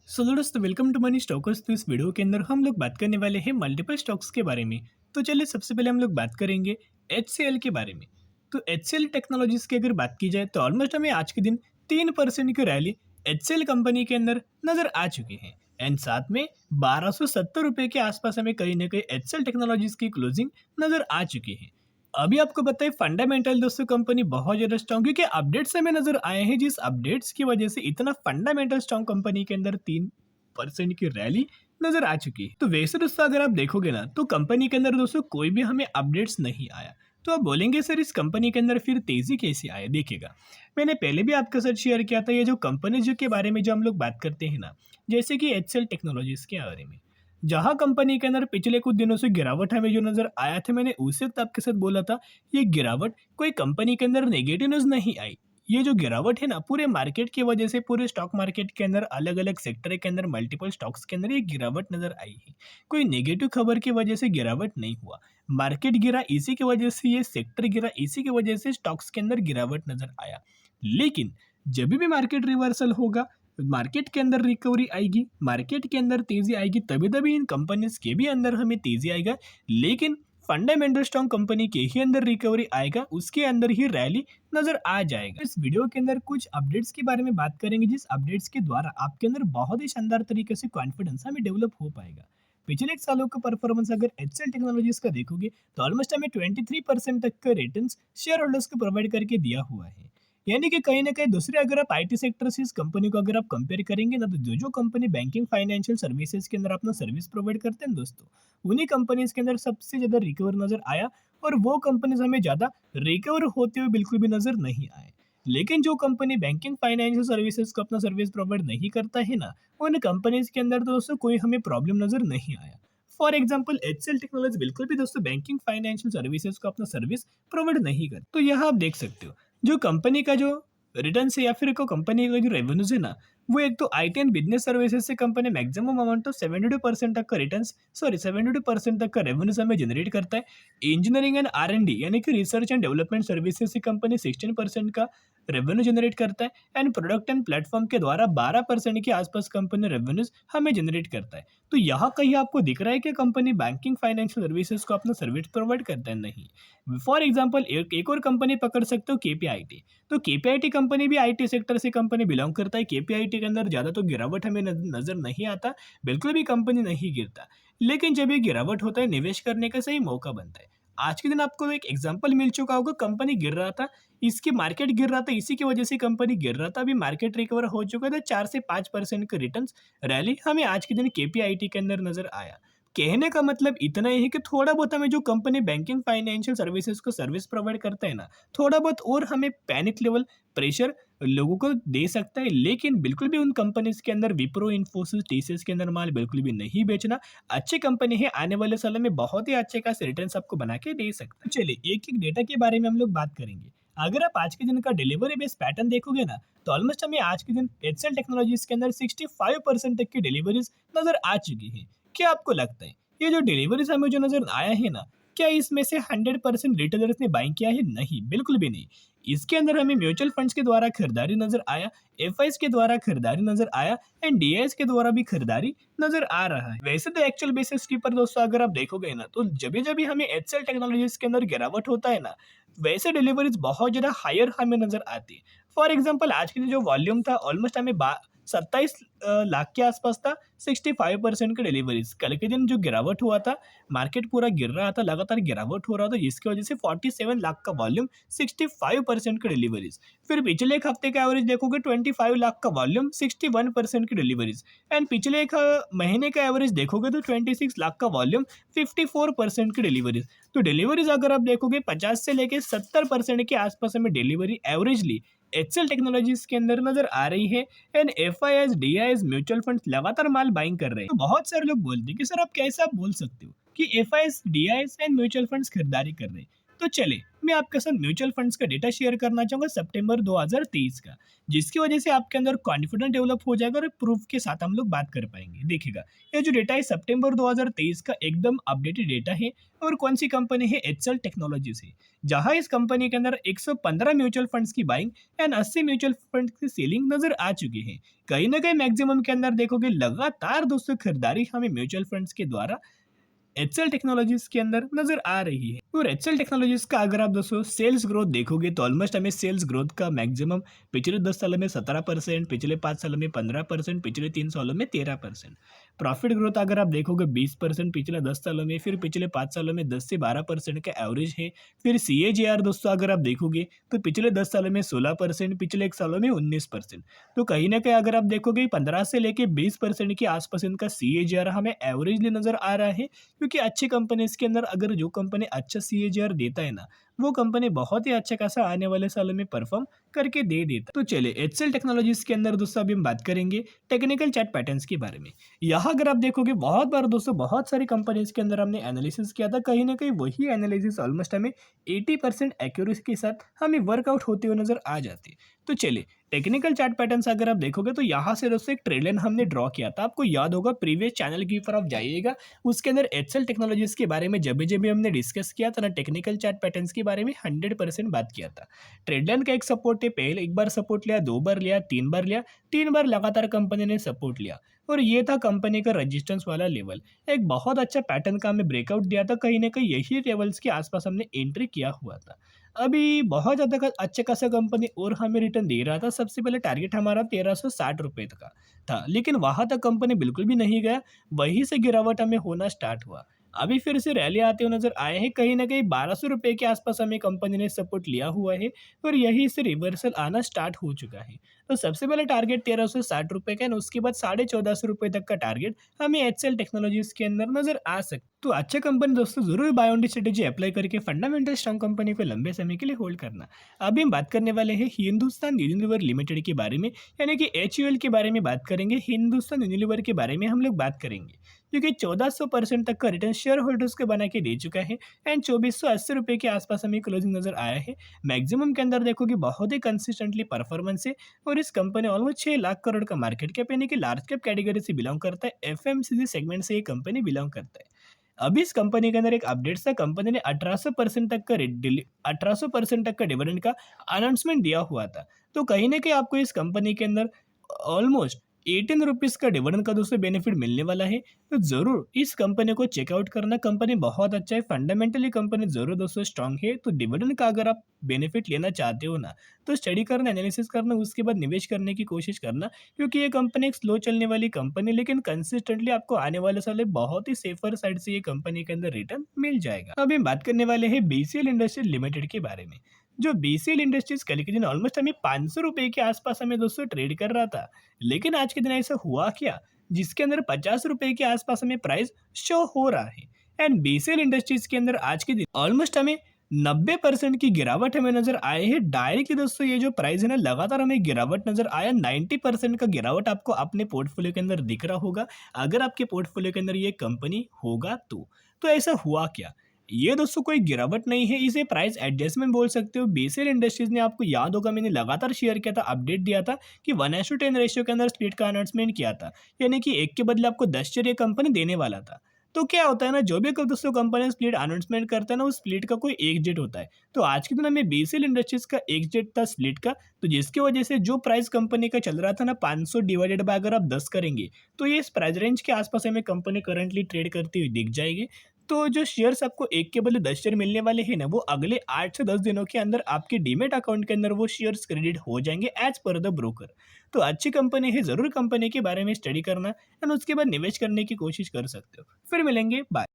दोस्तों, welcome to money stalkers. तो इस वीडियो के अंदर हम लोग बात करने वाले हैं मल्टीपल स्टॉक्स के बारे में। तो चलिए सबसे पहले हम लोग बात करेंगे एचसीएल के बारे में। तो एचसीएल टेक्नोलॉजीज की अगर बात की जाए तो ऑलमोस्ट हमें आज के दिन 3% की रैली एचसीएल कंपनी के अंदर नजर आ चुकी है। एंड साथ में 1270 रुपये के आसपास हमें कहीं ना कहीं एचसीएल टेक्नोलॉजीज की क्लोजिंग नजर आ चुकी है। अभी आपको बताए फंडामेंटल दोस्तों कंपनी बहुत ज्यादा स्ट्रॉन्ग, क्योंकि अपडेट्स हमें नजर आए हैं जिस अपडेट्स की वजह से इतना फंडामेंटल स्ट्रॉन्ग कंपनी के अंदर 3% की रैली नजर आ चुकी है। तो वैसे दोस्तों अगर आप देखोगे ना तो कंपनी के अंदर दोस्तों कोई भी हमें अपडेट्स नहीं आया। तो आप बोलेंगे सर इस कंपनी के अंदर फिर तेजी कैसे आए। देखिएगा, मैंने पहले भी आपके साथ शेयर किया था ये जो कंपनी जो के बारे में जो हम लोग बात करते हैं ना, जैसे कि एचसीएल टेक्नोलॉजीज के बारे में, जहां कंपनी के अंदर पिछले कुछ दिनों से गिरावट हमें जो नजर आया था, मैंने उसी वक्त आपके साथ बोला था ये गिरावट कोई कंपनी के अंदर नेगेटिव न्यूज नहीं आई। ये जो गिरावट है ना पूरे मार्केट की वजह से, पूरे स्टॉक मार्केट के अंदर अलग अलग सेक्टर के अंदर मल्टीपल स्टॉक्स के अंदर ये गिरावट नजर आई है। कोई नेगेटिव खबर की वजह से गिरावट नहीं हुआ। मार्केट गिरा इसी की वजह से, ये सेक्टर गिरा इसी की वजह से स्टॉक्स के अंदर गिरावट नजर आया। लेकिन जब भी मार्केट रिवर्सल होगा, मार्केट के अंदर रिकवरी आएगी, मार्केट के अंदर तेजी आएगी, तभी तभी इन कंपनीज के भी अंदर हमें तेजी आएगा। लेकिन फंडामेंटल स्ट्रॉन्ग कंपनी के ही अंदर रिकवरी आएगा, उसके अंदर ही रैली नजर आ जाएगा। इस वीडियो के अंदर कुछ अपडेट्स के बारे में बात करेंगे, जिस अपडेट्स के द्वारा आपके अंदर बहुत ही शानदार तरीके से कॉन्फिडेंस हमें डेवलप हो पाएगा। पिछले एक सालों का परफॉर्मेंस अगर एचसीएल टेक्नोलॉजीज का देखोगे तो ऑलमोस्ट हमें 23% तक का रिटर्न शेयर होल्डर्स को प्रोवाइड करके दिया हुआ है। यानी कि कहीं ना कहीं दूसरे, अगर आप आईटी सेक्टर से इस कंपनी को अगर आप कंपेयर करेंगे ना, तो जो जो कंपनी बैंकिंग फाइनेंशियल सर्विसेज के अंदर अपना सर्विस प्रोवाइड करते हैं दोस्तों, उन्हीं कंपनीज के अंदर सबसे ज्यादा रिकवर नजर आया। और वो कंपनीज हमें ज्यादा रिकवर होते हुए बिल्कुल भी नजर नहीं आए। लेकिन जो कंपनी बैंकिंग फाइनेंशियल सर्विसेज को अपना सर्विस प्रोवाइड नहीं करता है ना, उन कंपनीज के अंदर तो दोस्तों कोई हमें प्रॉब्लम नजर नहीं आया। फॉर एग्जाम्पल एचसीएल टेक्नोलॉजी बिल्कुल भी दोस्तों बैंकिंग फाइनेंशियल सर्विसेज को अपना सर्विस प्रोवाइड नहीं करता। तो यहाँ आप देख सकते हो जो कंपनी का जो रिटर्न से या फिर को कंपनी का जो रेवेन्यूज है ना, वो एक तो आईटी एंड बिजनेस सर्विसेज से कंपनी मैक्सिमम अमाउंट ऑफ 72% तक का रिटर्न, सॉरी 72% तक का रेवेन्यूज हमें जनरेट करता है। इंजीनियरिंग एंड आर&डी यानी कि रिसर्च एंड डेवलपमेंट सर्विसेज से कंपनी 16% का रेवेन्यू जनरेट करता है। एंड प्रोडक्ट एंड प्लेटफॉर्म के द्वारा 12% के आसपास कंपनी रेवेन्यूज हमें जनरेट करता है। तो यहाँ कहीं आपको दिख रहा है कि कंपनी बैंकिंग फाइनेंशियल सर्विसेज को अपना सर्विस प्रोवाइड करता है? नहीं। फॉर एग्जाम्पल एक और कंपनी पकड़ सकते हो, केपीआईटी। तो केपीआईटी कंपनी भी आईटी सेक्टर से कंपनी बिलोंग करता है। केपीआईटी के अंदर ज़्यादा तो गिरावट हमें नज़र नहीं आता, बिल्कुल भी कंपनी नहीं गिरता। लेकिन जब ये गिरावट होता है, निवेश करने का सही मौका बनता है। आज के दिन आपको एक एग्जांपल मिल चुका होगा, कंपनी गिर रहा था, इसकी मार्केट गिर रहा था, इसी की वजह से कंपनी गिर रहा था। अभी मार्केट रिकवर हो चुका था, 4 से 5% के रिटर्न रैली हमें आज के दिन केपीआईटी के अंदर नजर आया। कहने का मतलब इतना ही है कि थोड़ा बहुत हमें जो कंपनी बैंकिंग फाइनेंशियल सर्विसेज को सर्विस प्रोवाइड करता है ना, थोड़ा बहुत और हमें पैनिक लेवल प्रेशर लोगों को दे सकता है। लेकिन बिल्कुल भी उन कंपनीज के अंदर, विप्रो, इन्फोसिस, टीसीएस के अंदर माल बिल्कुल भी नहीं बेचना। अच्छी कंपनी है, आने वाले सालों में बहुत ही अच्छे खासे रिटर्न आपको बना के दे सकता है। चलिए एक एक डेटा के बारे में हम लोग बात करेंगे। अगर आप आज के दिन का डिलीवरी बेस्ड पैटर्न देखोगे ना, तो ऑलमोस्ट हमें आज के दिन एचसीएल टेक्नोलॉजीज के अंदर 65% तक की डिलीवरीज नजर आ चुकी है। क्या आपको लगता है ये जो डिलीवरीज हमें जो नजर आया है ना, क्या इसमें से 100% रिटेलर्स ने बाइंग किया है? नहीं, बिल्कुल भी नहीं। इसके अंदर हमें म्यूचुअल फंड्स के द्वारा खरीदारी नजर आया, एफआईएस के द्वारा खरीदारी नजर आया, एंड डीआईएस के द्वारा भी खरीदारी नजर आ रहा है। वैसे तो एक्चुअल बेसिस के ऊपर दोस्तों अगर आप देखोगे ना, तो जब जब भी हमें एचसीएल टेक्नोलॉजीज के अंदर गिरावट होता है ना, वैसे डिलीवरीज बहुत ज्यादा हायर हमें नजर आती है। फॉर एग्जाम्पल आज के जो वॉल्यूम था, ऑलमोस्ट हमें 27 लाख के आसपास था, 65% का डिलीवरीज। कल के दिन जो गिरावट हुआ था, मार्केट पूरा गिर रहा था, लगातार गिरावट हो रहा था, जिसकी वजह से 47 लाख का वॉल्यूम, 65% का डिलीवरीज। फिर पिछले एक हफ्ते का एवरेज देखोगे, 25 लाख का वॉल्यूम, 61% की डिलीवरीज। एंड पिछले एक महीने का एवरेज देखोगे तो 26 लाख का वॉल्यूम, 54% की डिलीवरीज। तो डिलीवरीज अगर आप देखोगे 50 से लेके 70% के आसपास हमें डिलीवरी एवरेजली एचसीएल टेक्नोलॉजीज के अंदर नजर आ रही है। And FIS, DIIs, mutual funds लगातार माल बाइंग कर रहे हैं। तो बहुत सारे लोग बोलते हैं कि सर आप कैसे आप बोल सकते हो कि FIS, DIIs and mutual funds खरीदारी कर रहे हैं। तो चले मैं आपके साथ म्यूचुअल फंड्स का डेटा शेयर करना चाहूँगा सितंबर 2023 का, जिसकी वजह से आपके अंदर कॉन्फिडेंस डेवलप हो जाएगा और प्रूफ के साथ हम लोग बात कर पाएंगे। देखिएगा, ये जो डेटा है सितंबर 2023 का एकदम अपडेटेड डेटा है और कौन सी कंपनी है, एचएल टेक्नोलॉजीज है, जहां इस कंपनी के अंदर 115 म्यूचुअल फंड्स की बाइंग एंड 80 म्यूचुअल फंड्स की सेलिंग नजर आ चुकी है। कहीं ना कहीं मैक्सिमम के अंदर देखोगे लगातार दोस्तों खरीदारी हमें म्यूचुअल फंड्स के द्वारा एचएल टेक्नोलॉजीज के अंदर नजर आ रही है। और एचएल टेक्नोलॉजीज का अगर आप दोस्तों सेल्स ग्रोथ देखोगे तो ऑलमोस्ट हमें सेल्स ग्रोथ का मैक्सिमम पिछले 10 सालों में 17%, पिछले 5 सालों में 15%, पिछले 3 सालों में 13%। प्रॉफिट ग्रोथ अगर आप देखोगे 20% पिछले 10 सालों में, फिर पिछले 5 सालों में 10 से 12% का एवरेज है। फिर सीएजीआर दोस्तों अगर आप देखोगे तो पिछले 10 सालों में 16%, पिछले 1 सालों में 19%। तो कहीं ना कहीं अगर आप देखोगे 15 से लेके 20% के आसपास इनका सीएजीआर हमें एवरेजली नजर आ रहा है। क्योंकि अच्छी कंपनीज के अंदर अगर जो कंपनी अच्छा सीएजीआर देता है ना, वो कंपनी बहुत ही अच्छा खासा आने वाले सालों में परफॉर्म करके दे देता। तो चलिए एचएल टेक्नोलॉजीज के अंदर दोस्तों अभी हम बात करेंगे टेक्निकल चार्ट पैटर्न्स के बारे में। यहाँ अगर आप देखोगे बहुत बार दोस्तों बहुत सारी कंपनीज के अंदर हमने एनालिसिस किया था, कहीं ना कहीं वही एनालिसिस ऑलमोस्ट हमें 80% एक्यूरेसी के साथ हमें वर्कआउट होते हुए नजर आ जाती। तो चलिए टेक्निकल चार्ट पैटर्न्स अगर आप देखोगे तो यहाँ से दोस्तों एक ट्रेड लाइन हमने ड्रॉ किया था, आपको याद होगा प्रीवियस चैनल की ऊपर आप जाइएगा, उसके अंदर एचएल टेक्नोलॉजीज के बारे में जब जब हमने डिस्कस किया था ना, टेक्निकल चार्ट पैटर्न्स के बारे में 100% बात किया था। ट्रेड लाइन का एक सपोर्ट है, पहले एक बार सपोर्ट लिया, 2 बार लिया, 3 बार लिया, 3 बार लगातार कंपनी ने सपोर्ट लिया और ये था कंपनी का रेजिस्टेंस वाला लेवल। एक बहुत अच्छा पैटर्न का हमें ब्रेकआउट दिया था, कहीं ना कहीं यही लेवल्स के आसपास हमने एंट्री किया हुआ था। अभी बहुत ज़्यादा अच्छा खासा कंपनी और हमें रिटर्न दे रहा था। सबसे पहले टारगेट हमारा 1360 रुपये का था, लेकिन वहाँ तक कंपनी बिल्कुल भी नहीं गया, वहीं से गिरावट हमें होना स्टार्ट हुआ। अभी फिर से रैली आते हुए नजर आए हैं, कहीं ना कहीं 1200 रुपये के आसपास हमें कंपनी ने सपोर्ट लिया हुआ है और यही से रिवर्सल आना स्टार्ट हो चुका है। तो सबसे पहले टारगेट 1360 रुपये का, उसके बाद 1450 रुपये तक का टारगेट हमें एचएल टेक्नोलॉजीज के अंदर नजर आ सकता। तो अच्छे कंपनी दोस्तों जरूर buy on the strategy apply करके फंडामेंटल स्ट्रॉन्ग कंपनी को लंबे समय के लिए होल्ड करना। अभी हम बात करने वाले हैं हिंदुस्तान यूनिलीवर लिमिटेड के बारे में, यानी कि एचयूएल के बारे में बात करेंगे। हिंदुस्तान यूनिलीवर के बारे में हम लोग बात करेंगे क्योंकि 1400% तक का रिटर्न शेयर होल्डर्स को बना के दे चुका है एंड 2480 रुपये के आसपास हमें क्लोजिंग नजर आया है। मैक्सिमम के अंदर देखोगे बहुत ही कंसिस्टेंटली परफॉर्मेंस है और इस कंपनी ऑलमोस्ट 6 लाख करोड़ का मार्केट कैप यानी कि लार्ज कैप कैटेगरी से बिलोंग करता है, एफएमसीजी सेगमेंट से ये कंपनी बिलोंग करता है। अभी इस कंपनी के अंदर एक अपडेट था, कंपनी ने 1800% तक का डिविडेंड का अनाउंसमेंट दिया हुआ था। तो कहीं ना कहीं आपको इस कंपनी के अंदर ऑलमोस्ट 18 रुपीज़ का डिविडेंड का दोस्तों बेनिफिट मिलने वाला है। तो ज़रूर इस कंपनी को चेकआउट करना, कंपनी बहुत अच्छा है, फंडामेंटली कंपनी ज़रूर दोस्तों स्ट्रांग है। तो डिविडेंड का अगर आप बेनिफिट लेना चाहते हो ना, तो स्टडी करना, एनालिसिस करना, उसके बाद निवेश करने की कोशिश करना, क्योंकि ये कंपनी एक स्लो चलने वाली कंपनी, लेकिन कंसिस्टेंटली आपको आने वाले साल में बहुत ही सेफर साइड से ये कंपनी के अंदर रिटर्न मिल जाएगा। अभी हम बात करने वाले हैं बीसीएल इंडस्ट्रीज लिमिटेड के बारे में। जो बीसीएल इंडस्ट्रीज कल के दिन ऑलमोस्ट हमें 500 रुपये के आसपास हमें दोस्तों ट्रेड कर रहा था, लेकिन आज के दिन ऐसा हुआ क्या जिसके अंदर 50 रुपये के आसपास हमें प्राइस शो हो रहा है। एंड बीसीएल इंडस्ट्रीज के अंदर आज के दिन ऑलमोस्ट हमें 90% की गिरावट हमें नजर आए हैं। डायरेक्टली दोस्तों ये जो प्राइस है ना, लगातार हमें गिरावट नजर आया। 90% का गिरावट आपको अपने पोर्टफोलियो के अंदर दिख रहा होगा, अगर आपके पोर्टफोलियो के अंदर ये कंपनी होगा तो ऐसा हुआ क्या? ये दोस्तों कोई गिरावट नहीं है, इसे प्राइस एडजस्टमेंट बोल सकते हो। बीसीएल इंडस्ट्रीज ने, आपको याद होगा मैंने लगातार शेयर किया था, अपडेट दिया था कि 1:10 रेशियो के अंदर स्प्लिट का अनाउंसमेंट किया था, यानी कि एक के बदले आपको 10 शेयर ये कंपनी देने वाला था। तो क्या होता है ना, जो भी दोस्तों कंपनी स्प्लिट अनाउंसमेंट करता है ना, उस स्प्लिट का कोई एक डेट होता है। तो आज के दिन में बीसीएल इंडस्ट्रीज का एक डेट था स्प्लिट का, तो जिसकी वजह से जो प्राइस कंपनी का चल रहा था ना 500 डिवाइडेड बाय अगर आप 10 करेंगे तो ये इस प्राइस रेंज के आसपास हमें कंपनी करंटली ट्रेड करती हुई दिख जाएगी। तो जो शेयर्स आपको एक के बदले 10 शेयर मिलने वाले हैं ना, वो अगले 8 से 10 दिनों के अंदर आपके डीमेट अकाउंट के अंदर वो शेयर्स क्रेडिट हो जाएंगे एज पर द ब्रोकर। तो अच्छी कंपनी है, जरूर कंपनी के बारे में स्टडी करना एंड उसके बाद निवेश करने की कोशिश कर सकते हो। फिर मिलेंगे, बाय।